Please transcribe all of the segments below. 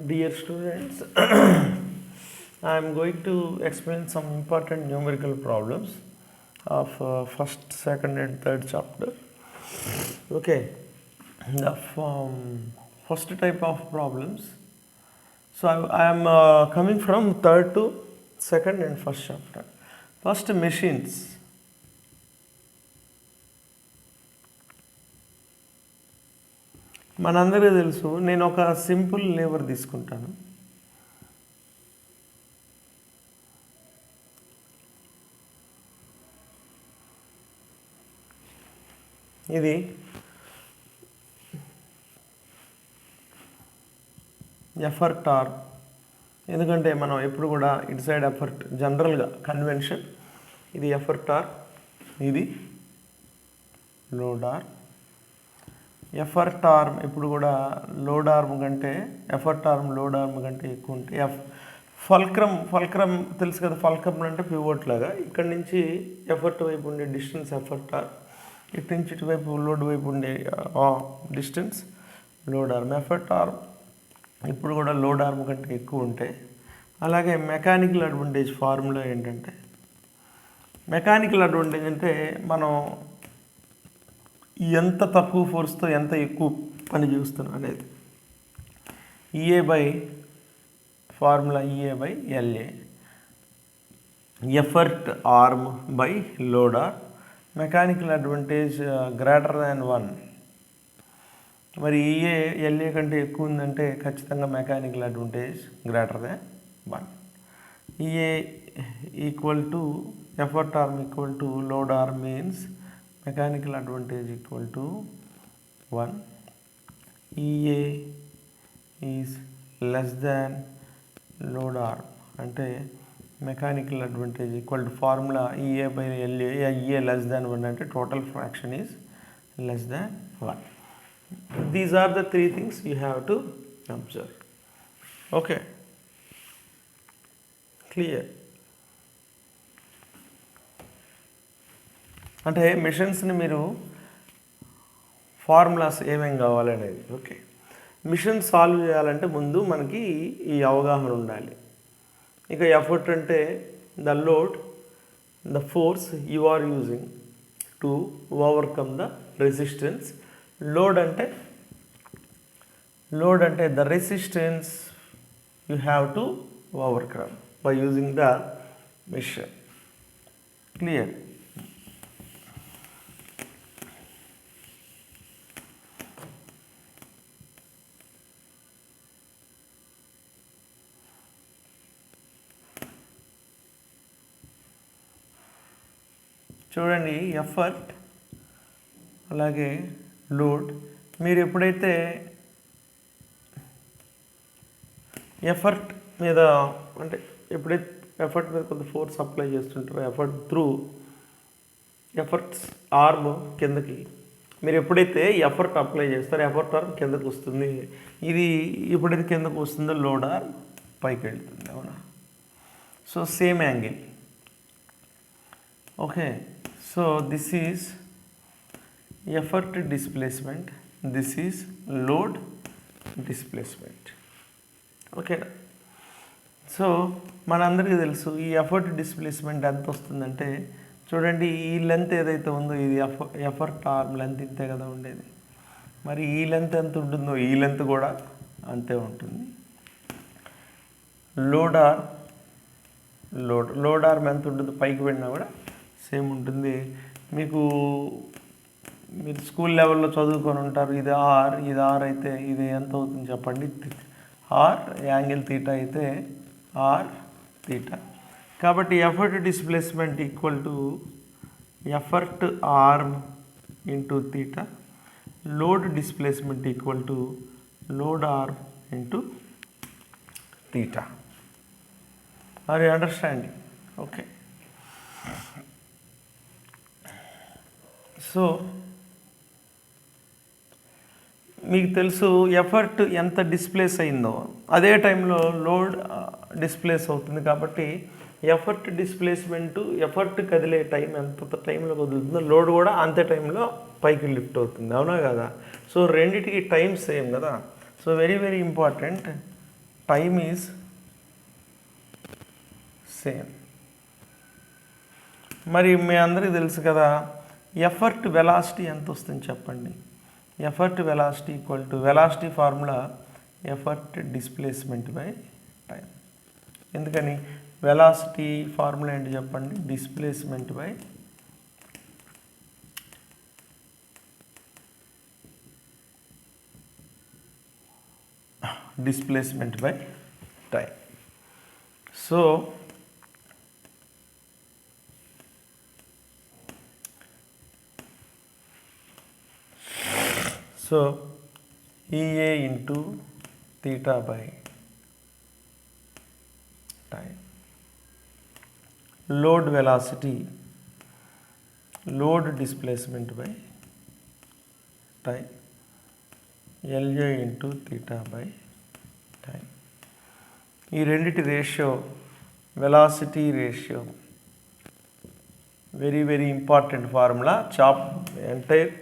Dear students, I am going to explain some important numerical problems of first, second, and third chapter. Okay, the first type of problems. So I am coming from third to second and first chapter. First, machines. మనందరికీ తెలుసు, నేను ఒక simple labour తీసుకుంటాను. ఇది effort are, ఎందుకంటే మనం ఎప్పుడు కూడా ఇటు సైడ్ ఎఫర్ట్ జనరల్గా కన్వెన్షన్, ఇది ఎఫర్ట్ ఆర్, ఇది లోడ్ ఆర్. ఎఫర్ట్ ఆర్మ్ ఎప్పుడు కూడా లోడ్ ఆర్మ్ కంటే ఎఫర్ట్ ఆర్మ్ లోడ్ ఆర్మ్ కంటే ఎక్కువ ఉంటే ఫల్క్రమ్ తెలుసు కదా, ఫల్క్రమ్ అంటే పివోట్ లాగా. ఇక్కడ నుంచి ఎఫర్ట్ వైపు ఉండే డిస్టెన్స్ ఎఫర్ట్ ఆర్మ్, ఇటు నుంచి ఇటువైపు లోడ్ వైపు ఉండే distance load arm. Effort arm ఇప్పుడు కూడా లోడ్ ఆర్మ్ కంటే ఎక్కువ ఉంటాయి. అలాగే మెకానికల్ అడ్వాంటేజ్ ఫార్ములా ఏంటంటే, మెకానికల్ అడ్వాంటేజ్ అంటే మనం ఎంత తక్కువ ఫోర్స్తో ఎంత ఎక్కువ పని చేస్తున్నాం అనేది. EA by formula EA by LA, effort arm by load arm. Mechanical advantage greater than 1. మరి ఈఏ ఎల్ఏ కంటే ఎక్కువ ఉందంటే ఖచ్చితంగా mechanical advantage greater than 1. EA equal to effort arm equal to load arm means mechanical advantage equal to 1. EA is less than load arm అంటే mechanical advantage equal to formula EA by LA. EA less than 1 అంటే total fraction is less than 1. These are the 3 things you have to observe. Okay, clear? అంటే మిషన్స్ని మీరు formulas ఏమేమి కావాలనేది. Okay, machine solve చేయాలంటే ముందు మనకి ఈ అవగాహన ఉండాలి. ఇక ఎఫర్ట్ అంటే the load, the force you are using to overcome the resistance. Load అంటే the resistance you have to overcome by using the machine. Clear? చూడండి, ఎఫర్ట్ అలాగే లోడ్. మీరు ఎప్పుడైతే ఎఫర్ట్ మీద అంటే ఎప్పుడైతే ఎఫర్ట్ మీద కొంత ఫోర్స్ అప్లై చేస్తుంటారో, ఎఫర్ట్ త్రూ ఎఫర్ట్స్ ఆర్మ్ కిందకి మీరు ఎప్పుడైతే ఎఫర్ట్ అప్లై చేస్తారో ఎఫర్ట్ ఆర్మ్ కిందకు వస్తుంది. ఇది ఎప్పుడైతే కిందకు వస్తుందో లోడ్ ఆర్మ్ పైకి వెళ్తుంది. అవునా? So same angle. Okay, so this is effort displacement, this is load displacement. Okay, so మనందరికీ తెలుసు ఈ ఎఫర్ట్ డిస్ప్లేస్మెంట్ ఎంత వస్తుందంటే, చూడండి ఈ లెంత్ ఏదైతే ఉందో ఇది ఎఫర్ట్ ఆర్మ్ లెంత్ ఇంతే కదా ఉండేది. మరి ఈ లెంత్ ఎంత ఉంటుందో ఈ లెంత్ కూడా అంతే ఉంటుంది. లోడ్ ఆర్మ్ ఎంత ఉంటుందో పైకి వెళ్ళినా కూడా సేమ్ ఉంటుంది. మీరు స్కూల్ లెవెల్లో చదువుకొని ఉంటారు. ఇది ఆర్ అయితే ఇది ఎంత అవుతుంది చెప్పండి? ఆర్ యాంగిల్ తీటా అయితే ఆర్ తీటా. కాబట్టి effort displacement equal to effort arm into theta, load displacement equal to load arm into theta. Are you understanding? Okay, so మీకు తెలుసు ఎఫర్ట్ ఎంత డిస్ప్లేస్ అయిందో అదే టైంలో లోడ్ డిస్ప్లేస్ అవుతుంది. కాబట్టి ఎఫర్ట్ డిస్ప్లేస్మెంట్, ఎఫర్ట్ కదిలే టైం ఎంత టైంలో కదులుతుందో లోడ్ కూడా అంతే టైంలో పైకి లిఫ్ట్ అవుతుంది. అవునా కదా? సో రెండిటికి టైం సేమ్ కదా. So very very important. Time is same. మరి మీ అందరికీ తెలుసు కదా, ఎఫర్ట్ వెలాసిటీ ఎంత వస్తుంది చెప్పండి. Effort velocity equal to velocity formula effort displacement by time. ఎందుకని వెలాసిటీ ఫార్ములా ఏంటి చెప్పండి, displacement by time. So EA into theta by time. Load velocity, load displacement by time, LA into theta by time. ఈ రెండిటి ratio, velocity ratio, very important formula. Entire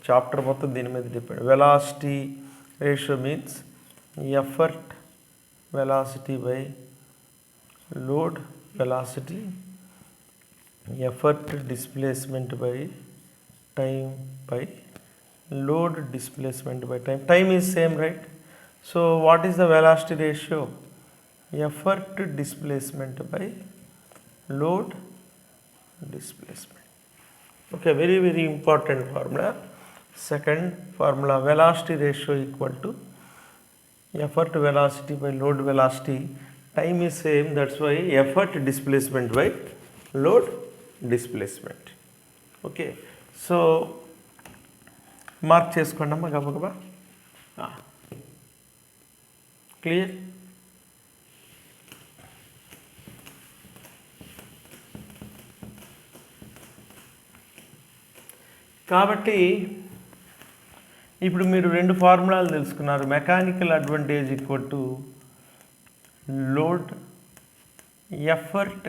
chapter మొత్తం దీని మీద depend. Velocity ratio means effort velocity by load velocity, effort displacement by time by load displacement by time. Time is same, right? So what is the velocity ratio? Effort displacement by load displacement. Okay, very important formula. Second formula, velocity ratio equal to effort velocity by load velocity. Time is same, that's why effort displacement by load displacement. Okay, so mark cheskondamma gabagaba. Clear? కాబట్టి ఇప్పుడు మీరు రెండు ఫార్ములాలు తెలుసుకున్నారు. Mechanical advantage equal to load effort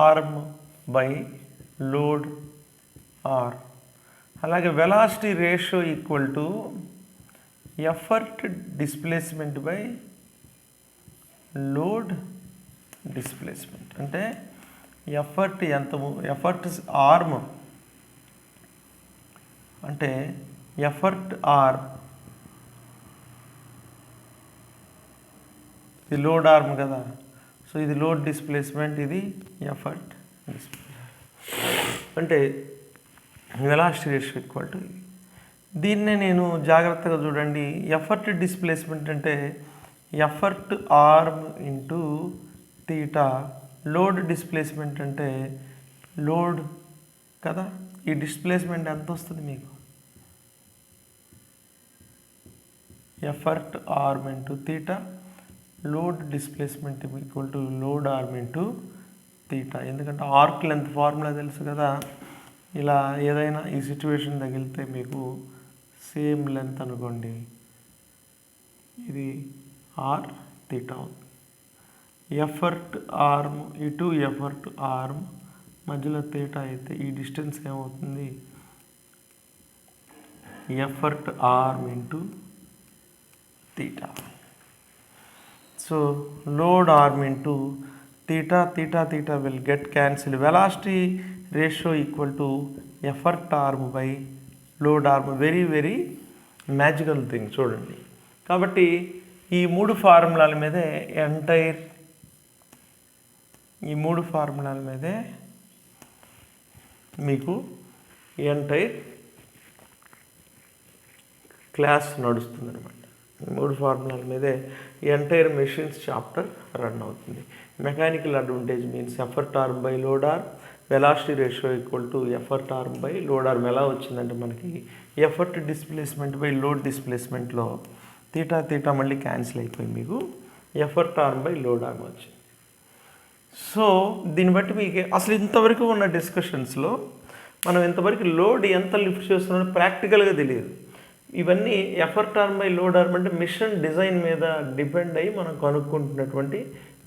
arm by load arm. అలాగే velocity ratio equal to effort displacement by load displacement. అంటే effort effort arm అంటే effort arm, ఇది లోడ్ ఆర్మ్ కదా, సో ఇది లోడ్ డిస్ప్లేస్మెంట్, ఇది ఎఫర్ట్ డిస్ప్లేస్మెంట్. అంటే velocity ratio equal to ఇది. దీన్నే నేను జాగ్రత్తగా చూడండి, ఎఫర్ట్ డిస్ప్లేస్మెంట్ అంటే effort arm into theta, load displacement అంటే లోడ్ కదా. ఈ డిస్ప్లేస్మెంట్ ఎంత వస్తుంది మీకు? Effort arm into theta, load displacement equal to load arm into theta. ఎందుకంటే ఆర్క్ లెంత్ ఫార్ములా తెలుసు కదా. ఇలా ఏదైనా ఈ సిచ్యువేషన్ తగిలితే మీకు సేమ్ లెంత్ అనుకోండి, ఇది ఆర్ తీటా అవుతుంది. ఎఫర్ట్ ఆర్మ్ ఇటు ఎఫర్ట్ ఆర్మ్ మధ్యలో తీటా అయితే ఈ డిస్టెన్స్ ఏమవుతుంది? Effort arm into theta. So load arm into theta, theta will get cancel. Velocity ratio equal to effort arm by load arm. Very magical thing చూడండి. కాబట్టి ఈ మూడు ఫార్ములాల మీదే మీకు ఎంటైర్ క్లాస్ నడుస్తుందన్నమాట. ఈ మూడు ఫార్ములాల మీదే ఎంటైర్ మెషిన్స్ చాప్టర్ రన్ అవుతుంది. Mechanical advantage means effort arm by load arm, velocity ratio equal to effort arm by load arm. ఎలా వచ్చిందంటే మనకి ఎఫర్ట్ డిస్ప్లేస్మెంట్ బై లోడ్ డిస్ప్లేస్మెంట్లో తీటా మళ్ళీ క్యాన్సిల్ అయిపోయి మీకు effort arm by load arm వచ్చింది. So దీన్ని బట్టి మీకు అసలు ఇంతవరకు ఉన్న డిస్కషన్స్లో మనం ఇంతవరకు లోడ్ ఎంత లిఫ్ట్ చేస్తున్నామో ప్రాక్టికల్గా తెలియదు. ఇవన్నీ effort arm by load arm అంటే మిషన్ డిజైన్ మీద డిపెండ్ అయ్యి మనం కనుక్కుంటున్నటువంటి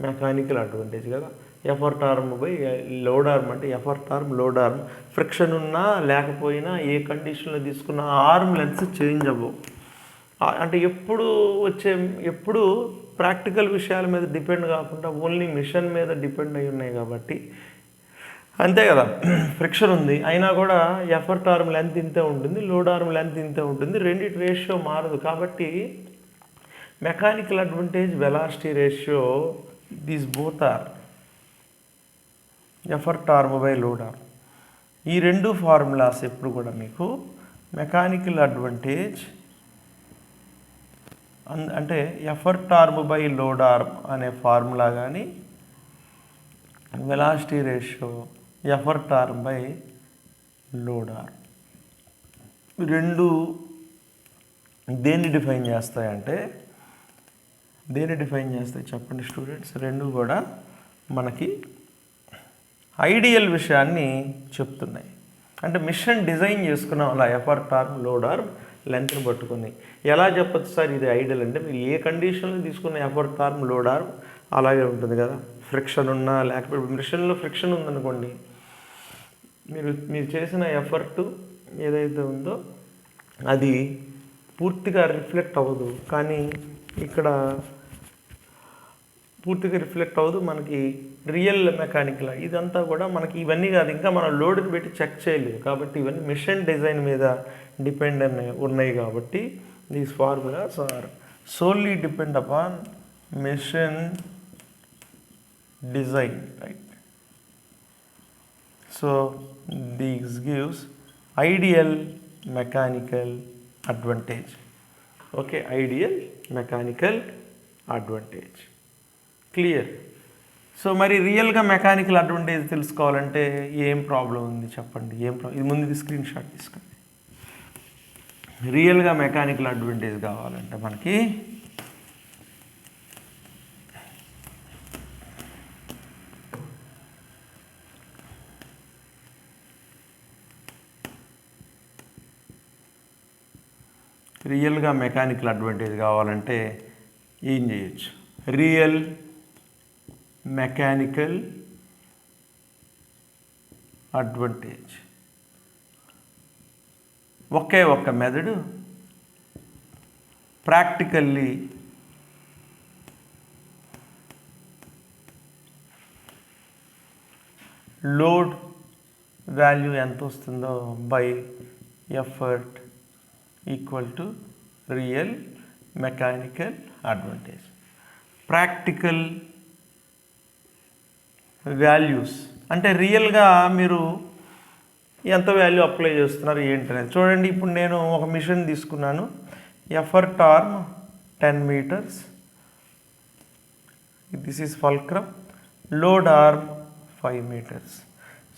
మెకానికల్ అడ్వాంటేజ్ కదా. Effort arm by load arm అంటే effort arm load arm, friction ఉన్నా లేకపోయినా ఏ కండిషన్లో తీసుకున్న ఆర్మ్ లెన్స్ చేంజ్ అవ్వవు. అంటే ఎప్పుడు ప్రాక్టికల్ విషయాల మీద డిపెండ్ కాకుండా ఓన్లీ మిషన్ మీద డిపెండ్ అయి ఉన్నాయి కాబట్టి అంతే కదా. ఫ్రిక్షన్ ఉంది అయినా కూడా ఎఫర్ట్ ఆర్మ్ లెంత్ ఇంతే ఉంటుంది, లోడ్ ఆర్మ్ లెంత్ ఇంతే ఉంటుంది, రెండిటి రేషియో మారదు. కాబట్టి mechanical advantage velocity ratio these both are effort arm by load arm. ఈ రెండు ఫార్ములాస్ ఎప్పుడు కూడా మీకు మెకానికల్ అడ్వాంటేజ్ అంటే effort arm by load arm అనే ఫార్ములా కానీ velocity ratio effort arm by load arm రెండు దేన్ని డిఫైన్ చేస్తాయంటే చెప్పండి స్టూడెంట్స్? రెండు కూడా మనకి ఐడియల్ విషయాన్ని చెప్తున్నాయి. అంటే మిషన్ డిజైన్ చేసుకున్నాం అలా ఎఫర్ట్ ఆర్మ్ లోడ్ ఆర్మ్ లెంత్ని పట్టుకుని ఎలా చెప్పచ్చు సార్ ఇది ఐడియల్ అంటే? మీరు ఏ కండిషన్లో తీసుకున్న ఎఫర్ట్ ఆర్మ్ లోడ్ ఆర్మ్ అలాగే ఉంటుంది కదా. ఫ్రిక్షన్ ఉన్నా లేకపోతే మిషన్లో ఫ్రిక్షన్ ఉందనుకోండి, మీరు చేసిన ఎఫర్ట్ ఏదైతే ఉందో అది పూర్తిగా రిఫ్లెక్ట్ అవ్వదు. కానీ ఇక్కడ పూర్తిగా రిఫ్లెక్ట్ అవ్వదు. మనకి రియల్ మెకానికల్ ఇదంతా కూడా మనకి ఇవన్నీ కాదు, ఇంకా మనం లోడ్ని పెట్టి చెక్ చేయలేదు. కాబట్టి ఇవన్నీ మిషన్ డిజైన్ మీద డిపెండ్ ఉన్నాయి. కాబట్టి these formulas are solely depend upon machine design, right? So this gives ideal mechanical advantage. Okay, ideal mechanical advantage. Clear? So మరి రియల్గా మెకానికల్ అడ్వాంటేజ్ తెలుసుకోవాలంటే ఏం ప్రాబ్లం ఉంది చెప్పండి? ఇది ముందు స్క్రీన్ షాట్ తీసుకోండి. రియల్గా మెకానికల్ అడ్వాంటేజ్ కావాలంటే మనకి రియల్గా మెకానికల్ అడ్వాంటేజ్ కావాలంటే ఏం చేయొచ్చు? రియల్ మెకానికల్ అడ్వాంటేజ్ ఒక్క మెథడ్ ప్రాక్టికల్లీ లోడ్ వాల్యూ ఎంత వస్తుందో by effort equal to real mechanical advantage. Practical values అంటే రియల్గా మీరు ఎంత వాల్యూ అప్లై చేస్తున్నారు ఏంటనేది చూడండి. ఇప్పుడు నేను ఒక మిషన్ తీసుకున్నాను, effort arm 10 meters, this is fulcrum, load arm 5 meters.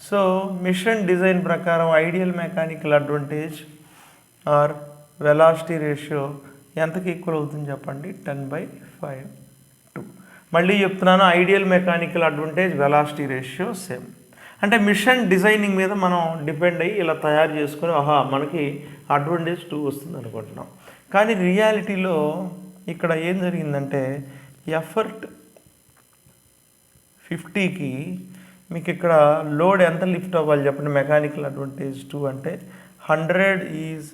So machine design ప్రకారం ideal mechanical advantage or velocity ratio ఎంతకి ఈక్వల్ అవుతుంది చెప్పండి? 10/5 2. మళ్ళీ చెప్తున్నాను, ideal mechanical advantage velocity ratio same. అంటే మిషన్ డిజైనింగ్ మీద మనం డిపెండ్ అయ్యి ఇలా తయారు చేసుకొని మనకి అడ్వాంటేజ్ 2 వస్తుంది అనుకుంటున్నాం. కానీ రియాలిటీలో ఇక్కడ ఏం జరిగిందంటే ఎఫర్ట్ 50కి మీకు ఇక్కడ లోడ్ ఎంత లిఫ్ట్ అవ్వాలి చెప్పండి? మెకానికల్ అడ్వాంటేజ్ 2 అంటే 100 is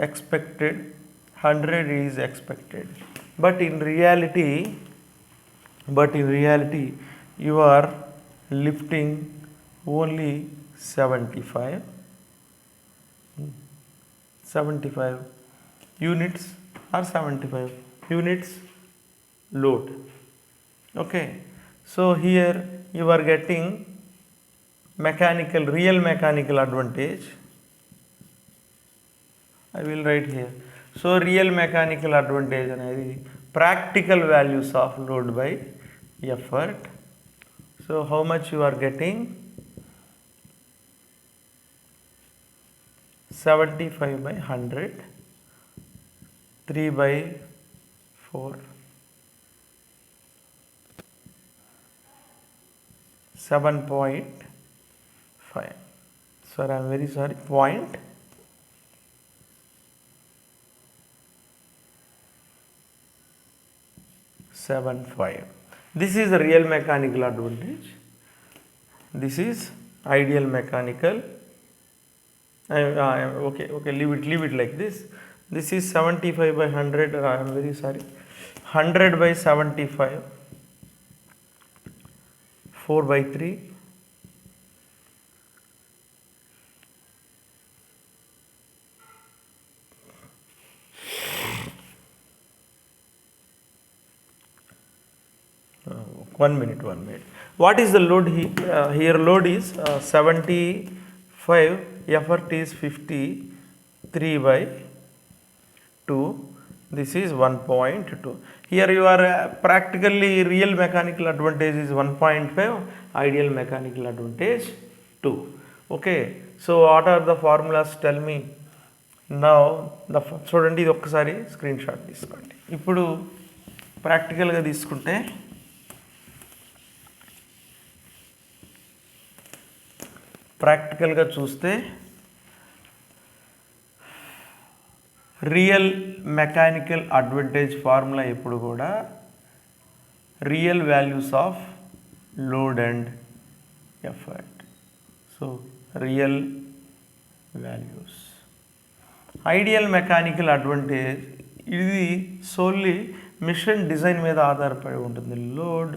expected, 100 is expected, but in reality you are lifting only 75 units or 75 units load. Okay, so here you are getting real mechanical advantage. I will write here. So real mechanical advantage అనేది practical values of load by effort. So how much you are getting? 75/100, 3/4, 7.5. Sir, I am very sorry, 0.75. This is a real mechanical advantage. This is ideal mechanical. Okay, leave it like this. This is 75 by 100, I am very sorry, 100 by 75, 4 by 3, one minute. What is the load here? Load is 75, effort is 53 by 2. This is 1.2. Here you are practically real mechanical advantage is 1.5, ideal mechanical advantage 2. Okay, so what are the formulas? Tell me. Now చూడండి, ఇది ఒక్కసారి screen shot తీసుకోండి. ఇప్పుడు ప్రాక్టికల్గా తీసుకుంటే ప్రాక్టికల్గా చూస్తే real mechanical advantage formula ఎప్పుడు కూడా real values of load and effort. So real values. Ideal mechanical advantage ఇది సోల్లీ మిషన్ డిజైన్ మీద ఆధారపడి ఉంటుంది. Load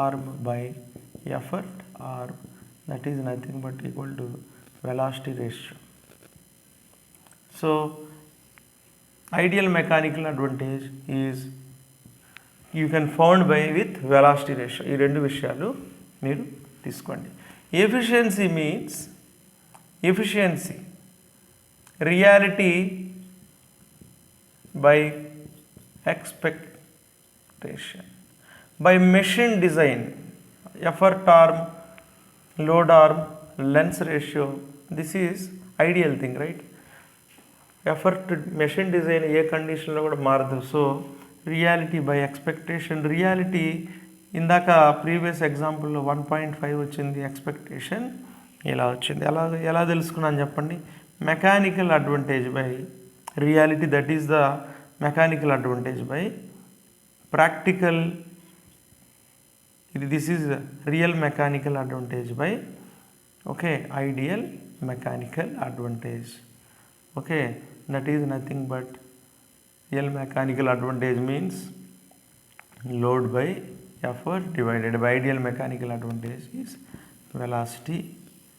arm by effort arm, that is nothing but equal to velocity ratio. So ideal mechanical advantage is you can found by with velocity ratio. ఈ రెండు విషయాలు మీరు తీసుకోండి. Efficiency means efficiency, reality by expectation. By machine design, effort arm, load arm, lens ratio, this is ideal thing, right? Effort machine design ఏ కండిషన్లో కూడా మారదు. So reality by expectation. Reality ఇందాక previous ఎగ్జాంపుల్లో 1.5 వచ్చింది, ఎక్స్పెక్టేషన్ ఇలా వచ్చింది. ఎలా తెలుసుకున్నాను చెప్పండి? Mechanical advantage by reality, that is the mechanical advantage by practical. This is real mechanical advantage by ideal mechanical advantage. That is nothing but real mechanical advantage means load by effort divided by ideal mechanical advantage is velocity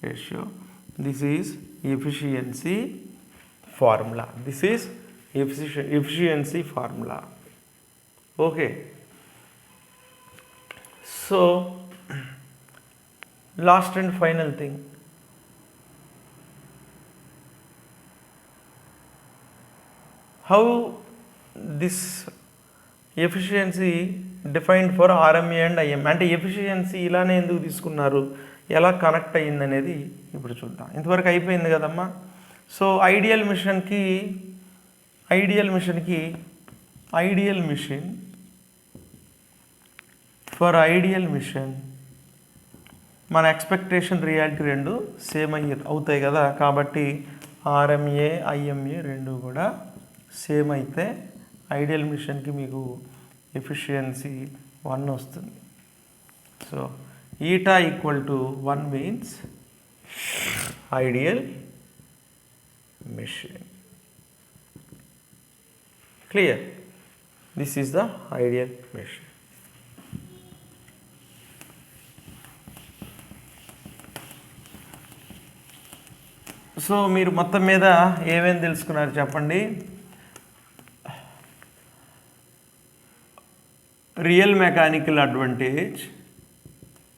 ratio. This is efficiency formula. This is efficiency formula. So last and final thing, how this efficiency defined for RMA and IM. అంటే efficiency ఇలానే ఎందుకు తీసుకున్నారు, ఎలా connect అయ్యింది అనేది ఇప్పుడు చూద్దాం. ఇంతవరకు అయిపోయింది కదమ్మా. So ideal machine for ideal machine మన ఎక్స్పెక్టేషన్ రియాలిటీ రెండు సేమ్ అవుతాయి కదా. కాబట్టి ఆర్ఎంఏ ఐఎంఏ రెండు కూడా సేమ్ అయితే ఐడియల్ మిషన్కి మీకు ఎఫిషియన్సీ 1 వస్తుంది. So eta equal to 1 means ideal machine. Clear? This is the ideal machine. So మీరు మొత్తం మీద ఏమేమి తెలుసుకున్నారు చెప్పండి? Real mechanical advantage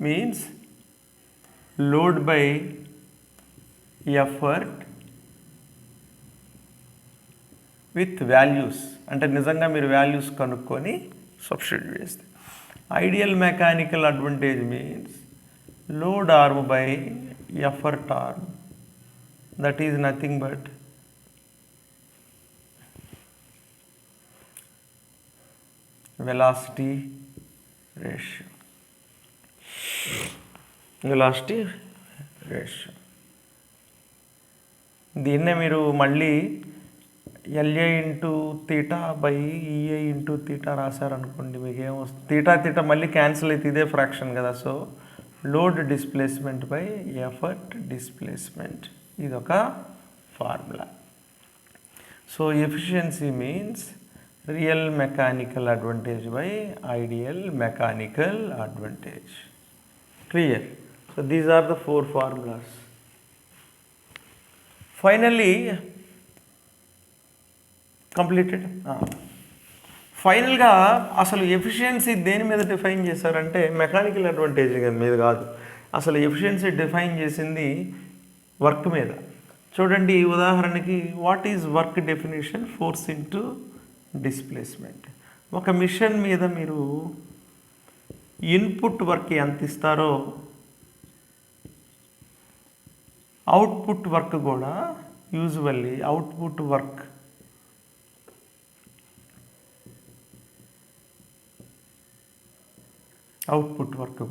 means load by effort with values, అంటే నిజంగా మీరు వాల్యూస్ కనుక్కొని సబ్స్టిట్యూట్ చేస్తే. Ideal mechanical advantage means load arm by effort arm, that is nothing but velocity ratio. దీన్నే మీరు మళ్ళీ LA into theta by E A into theta రాశారనుకోండి, మీకు ఏమొస్తుంది? తీటా మళ్ళీ క్యాన్సిల్ అయితే ఇదే ఫ్రాక్షన్ కదా. So load displacement by effort displacement, ఇదొక formula. So efficiency means real mechanical advantage by ideal mechanical advantage. Clear? So these are the 4 formulas. Finally, completed. ఫైనల్గా అసలు ఎఫిషియన్సీ దేని మీద డిఫైన్ చేశారంటే మెకానికల్ అడ్వాంటేజ్ మీద కాదు. అసలు ఎఫిషియన్సీ డిఫైన్ చేసింది వర్క్ మీద. చూడండి ఉదాహరణకి what is work definition? Force into displacement. ఒక మిషన్ మీద మీరు ఇన్పుట్ వర్క్ ఎంత ఇస్తారో అవుట్పుట్ వర్క్ కూడా యూజువల్లీ అవుట్పుట్ వర్క్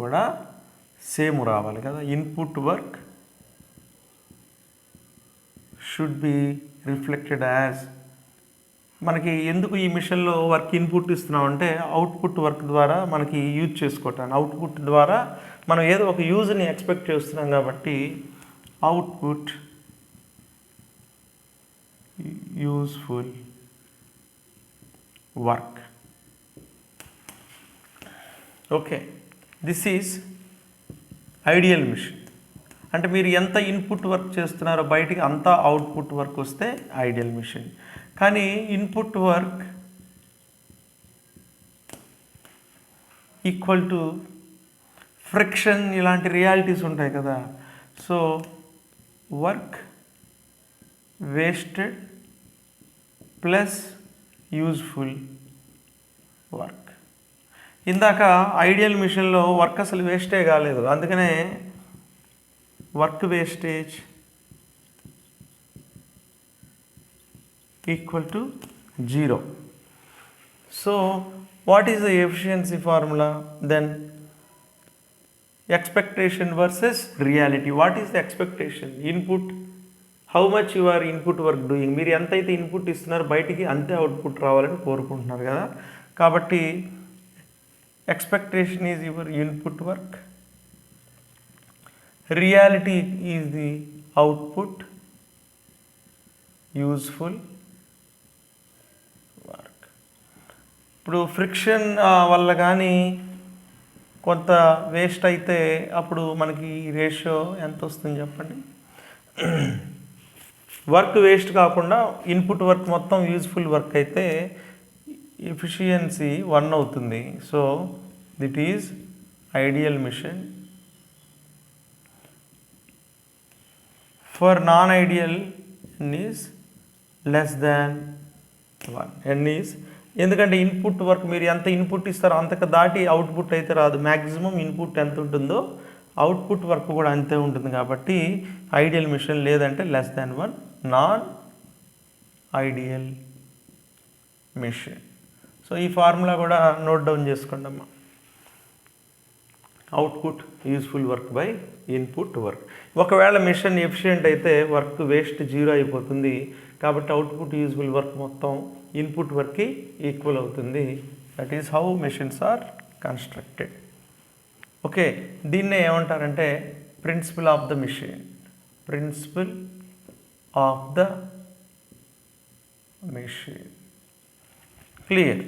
కూడా సేమ్ రావాలి కదా. Input work should be reflected as, మనకి ఎందుకు ఈ మిషన్లో వర్క్ ఇన్పుట్ ఇస్తున్నామంటే అవుట్పుట్ వర్క్ ద్వారా మనకి యూజ్ చేసుకోవటానికి, అవుట్పుట్ ద్వారా మనం ఏదో ఒక యూజ్ని ఎక్స్పెక్ట్ చేస్తున్నాం కాబట్టి output useful work. Okay, this is ideal machine. అంటే మీరు ఎంత ఇన్పుట్ వర్క్ చేస్తున్నారో బయటికి అంతా అవుట్పుట్ వర్క్ వస్తే ఐడియల్ మిషన్. కానీ input work equal to friction ఇలాంటి రియాలిటీస్ ఉంటాయి కదా. So work wasted plus useful work. ఇందాక ఐడియల్ మిషన్లో వర్క్ అసలు వేస్టే కాలేదు, అందుకనే work wastage equal to 0. So what is the efficiency formula? Then expectation versus reality. What is the expectation? Input, how much you are input work doing. మీరు ఎంతైతే input ఇస్తున్నారో బయటికి అంతే అవుట్పుట్ రావాలని కోరుకుంటున్నారు కదా. కాబట్టి expectation is your input work, reality is the output useful work. ఇప్పుడు ఫ్రిక్షన్ వల్ల కానీ కొంత వేస్ట్ అయితే అప్పుడు మనకి రేషియో ఎంత వస్తుంది చెప్పండి? వర్క్ వేస్ట్ కాకుండా ఇన్పుట్ వర్క్ మొత్తం యూజ్ఫుల్ వర్క్ అయితే ఎఫిషియన్సీ 1 అవుతుంది. So that is ideal machine. For non ideal n is less than 1. n is, ఎందుకంటే ఇన్పుట్ వర్క్ మీరు ఎంత ఇన్పుట్ ఇస్తారో అంతకు దాటి అవుట్పుట్ అయితే రాదు. మ్యాక్సిమం ఇన్పుట్ ఎంత ఉంటుందో అవుట్పుట్ వర్క్ కూడా అంతే ఉంటుంది. కాబట్టి ఐడియల్ మిషన్ లేదంటే less than 1 non ideal machine. So ఈ ఫార్ములా కూడా నోట్ డౌన్ చేసుకోండి అమ్మా. Output useful work by input work. ఒకవేళ మిషన్ ఎఫిషియెంట్ అయితే వర్క్ వేస్ట్ 0 అయిపోతుంది. కాబట్టి అవుట్పుట్ యూజ్ఫుల్ వర్క్ మొత్తం ఇన్పుట్ వర్క్కి ఈక్వల్ అవుతుంది. That is how machines are constructed. Okay, దీన్నే ఏమంటారంటే principle of the machine. Principle of the machine. Clear?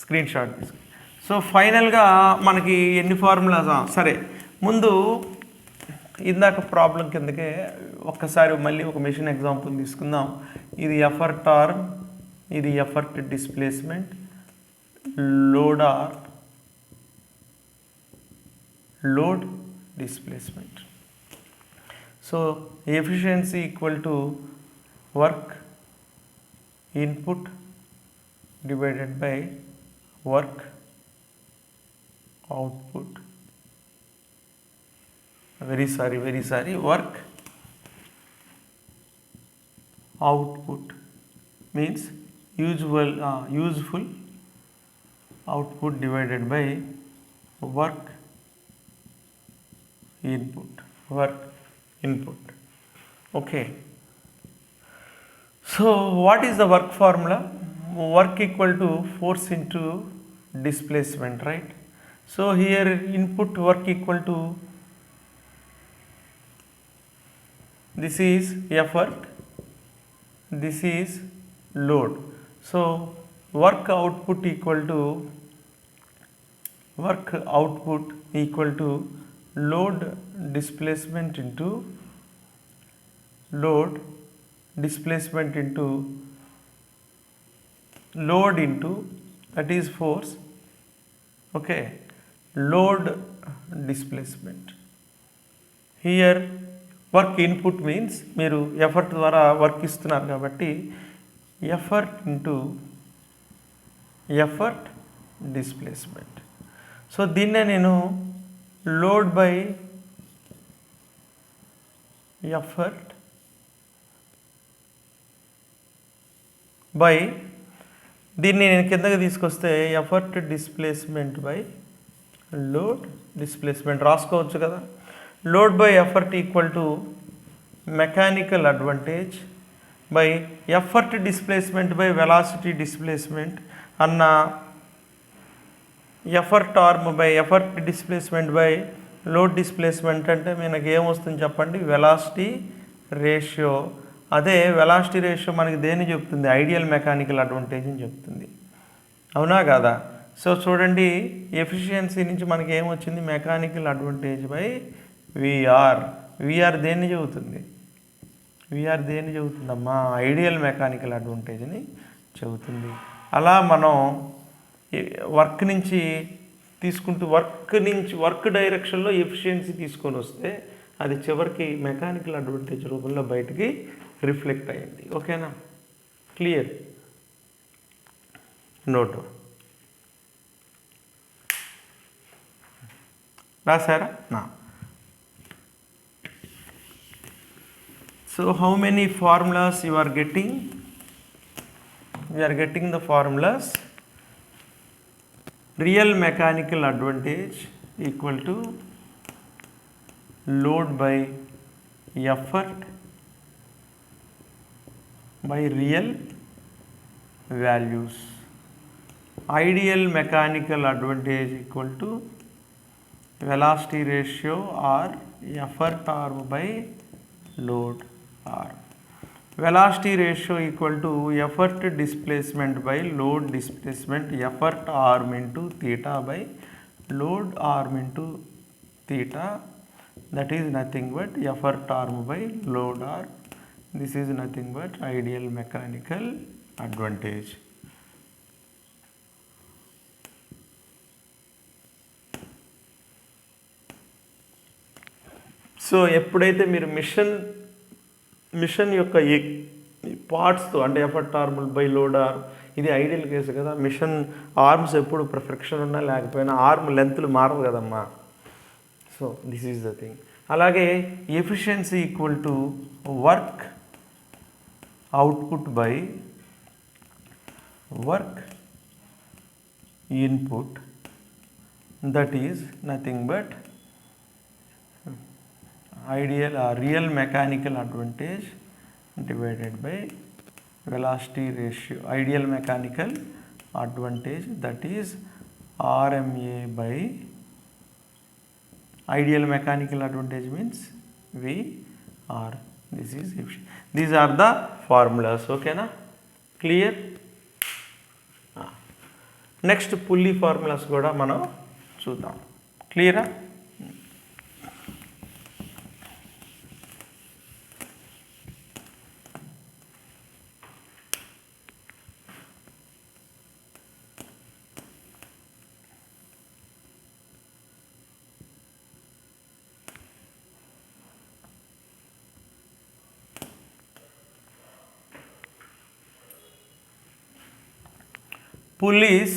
Screenshot తీసుకు. సో ఫైనల్గా మనకి ఎన్ని ఫార్ములాస్? సరే, ముందు ఇందాక ప్రాబ్లం కిందకే ఒక్కసారి మళ్ళీ ఒక మెషిన్ ఎగ్జాంపుల్ తీసుకుందాం. ఇది ఎఫర్ట్ ఆర్మ్, ఇది effort displacement, load or load displacement. So efficiency equal to work input divided by work output. Very sorry, work output means useful output divided by work input. Okay, so what is the work formula? Work equal to force into displacement, right? So here input work equal to, this is effort, this is load. So work output equal to load displacement into load into that is force. Okay, load displacement. Here work input means మీరు effort ద్వారా work ఇస్తున్నారు కాబట్టి effort into effort displacement. So దీన్నే నేను load by effort by దీన్ని నేను కిందకి తీసుకొస్తే effort displacement by load displacement రాసుకోవచ్చు కదా. Load by effort equal to mechanical advantage by effort displacement by velocity displacement అన్న effort arm by effort displacement by load displacement అంటే మనకి ఏమొస్తుంది చెప్పండి, వెలాసిటీ రేషియో. అదే వెలాసిటీ రేషియో మనకి దేన్ని చెప్తుంది, ఐడియల్ మెకానికల్ అడ్వాంటేజ్ అని చెప్తుంది, అవునా కాదా. సో చూడండి, ఎఫిషియన్సీ నుంచి మనకి ఏమొచ్చింది, మెకానికల్ అడ్వాంటేజ్ బై విఆర్ దేన్ని చెబుతుందమ్మా, ఐడియల్ మెకానికల్ అడ్వాంటేజ్ని చెబుతుంది. అలా మనం వర్క్ నుంచి తీసుకుంటూ వర్క్ డైరెక్షన్లో ఎఫిషియన్సీ తీసుకొని వస్తే అది చివరికి మెకానికల్ అడ్వాంటేజ్ రూపంలో బయటికి రిఫ్లెక్ట్ అయ్యింది. ఓకేనా, క్లియర్. నోట్ రాసారా? So how many formulas you are getting? We are getting the formulas. Real mechanical advantage equal to load by effort by real values. Ideal mechanical advantage equal to velocity ratio or effort arm by load arm. Velocity ratio equal to effort displacement by load displacement, effort arm into theta by load arm into theta, that is nothing but effort arm by load arm. This is nothing but ideal mechanical advantage. So ఎప్పుడైతే మీరు machine యొక్క పార్ట్స్తో అంటే effort arm by load arm, ఇది ideal case కదా. Machine arms ఎప్పుడు perfection ఉన్నా లేకపోయినా ఆర్మ్ లెంత్లు మారవు కదమ్మా. So this is the thing. అలాగే efficiency equal to work output by work input, that is nothing but ideal or real mechanical advantage divided by velocity ratio, ideal mechanical advantage, that is RMA by ideal mechanical advantage means VR. This is efficient. These are the formulas. Okay na, clear. Next pulley formulas kuda manam chudam. Clear ah? Pulleys,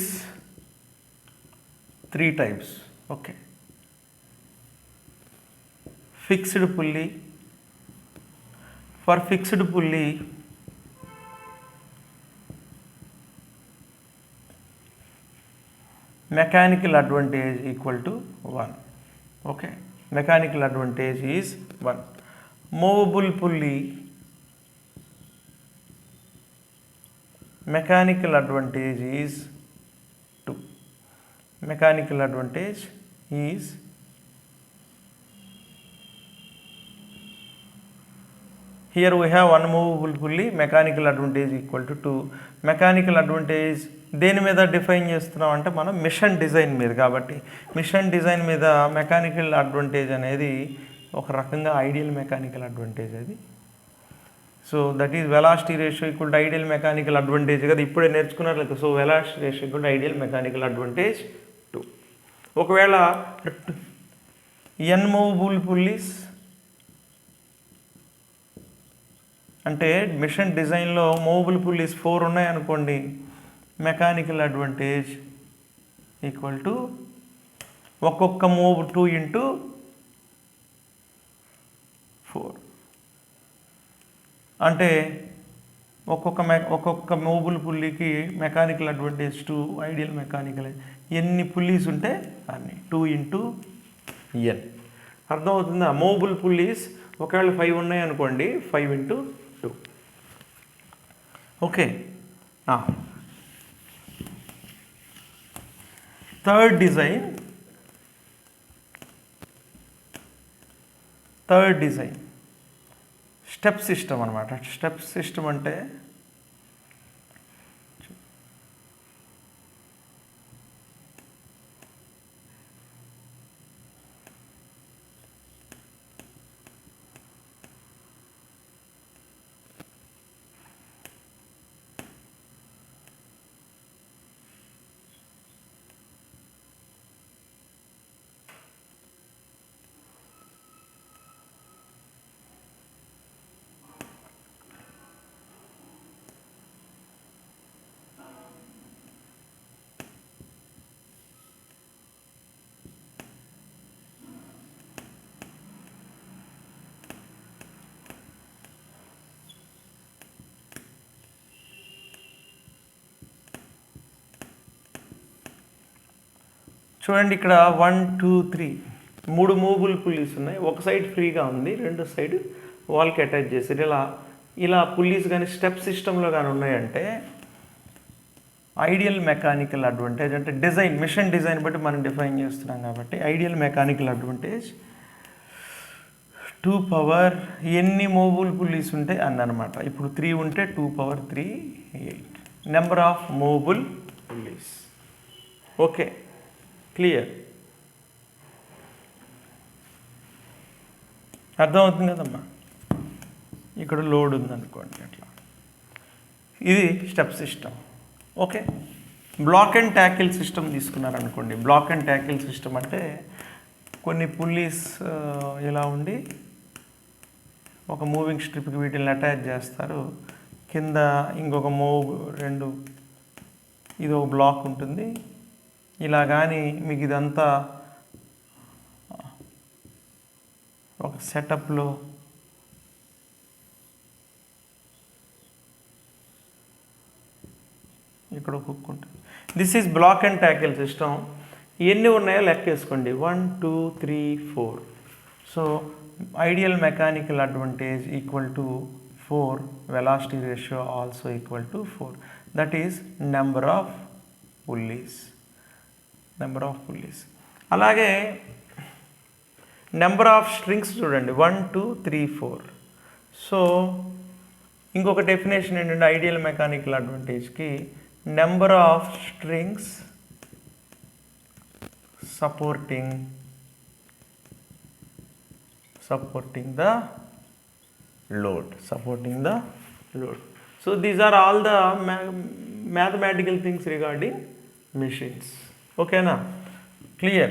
3 types. Okay, fixed pulley. For fixed pulley, mechanical advantage equal to 1. Okay, mechanical advantage is 1. Movable pulley, mechanical advantage is 2. Mechanical advantage is here we have one movable pulley, mechanical advantage equal to 2. Mechanical advantage దేని మీద define చేస్తున్నాం అంటే మనం machine design మీద. కాబట్టి machine design మీద mechanical advantage అనేది ఒక రకంగా ఐడియల్ మెకానికల్ అడ్వాంటేజ్ అది. So that is velocity ratio equal to ideal mechanical advantage కదా, ఇప్పుడే నేర్చుకున్నారు. So velocity ratio equal to ideal mechanical advantage 2. ఒకవేళ ఎన్ మూవబుల్ పుల్లీస్ అంటే మిషన్ డిజైన్లో మూవబుల్ పుల్లీస్ 4 ఉన్నాయనుకోండి, మెకానికల్ అడ్వాంటేజ్ ఈక్వల్ టు ఒక్కొక్క move 2 into 4. అంటే ఒక్కొక్క మూవబుల్ పుల్లీకి మెకానికల్ అడ్వాంటేజ్ 2, ఐడియల్ మెకానికల్ ఎన్ని పుల్లీస్ ఉంటే అన్ని 2 into n. అర్థమవుతుందా? మూవబుల్ పుల్లీస్ ఒకవేళ 5 ఉన్నాయనుకోండి, 5 into 2. Okay. Third design step system అనమాట. స్టెప్ సిస్టమ్ అంటే చూడండి, ఇక్కడ 1 2 3 3 మూవబుల్ పుల్లీస్ ఉన్నాయి. ఒక సైడ్ ఫ్రీగా ఉంది, రెండు సైడ్ వాల్కి అటాచ్ చేశారు. ఇలా పుల్లీస్ కానీ స్టెప్ సిస్టంలో కానీ ఉన్నాయంటే ఐడియల్ మెకానికల్ అడ్వాంటేజ్ అంటే డిజైన్, మిషన్ డిజైన్ బట్టి మనం డిఫైన్ చేస్తున్నాం కాబట్టి ఐడియల్ మెకానికల్ అడ్వాంటేజ్ 2 పవర్ ఎన్ని మూవబుల్ పుల్లీస్ ఉంటే అన్నమాట. ఇప్పుడు 3 ఉంటే 2 power 3 8 number of movable pulleys. Okay, clear? అర్థమవుతుంది కదమ్మా? ఇక్కడ లోడ్ ఉందనుకోండి, అట్లా ఇది step system. Okay, block and tackle system తీసుకున్నారనుకోండి. బ్లాక్ అండ్ ట్యాకిల్ సిస్టమ్ అంటే కొన్ని పుల్లీస్ ఇలా ఉండి ఒక మూవింగ్ స్ట్రిప్కి వీటిని అటాచ్ చేస్తారు. కింద ఇంకొక రెండు ఇది ఒక బ్లాక్ ఉంటుంది. ఇలా కానీ మీకు ఇదంతా ఒక సెటప్లో ఇక్కడ ఒక హుక్ ఉంటుంది. This is block and tackle system. ఎన్ని ఉన్నాయో లెక్కేసుకోండి, 1 2 3 4. So ideal mechanical advantage equal to 4, velocity ratio also equal to 4. That is number of pulleys. అలాగే నెంబర్ ఆఫ్ స్ట్రింగ్స్ చూడండి, 1 2 3 4. సో ఇంకొక డెఫినేషన్ ఏంటంటే ఐడియల్ మెకానికల్ అడ్వాంటేజ్కి number of strings supporting the load. So these are all the mathematical things regarding machines. Okay na? Clear?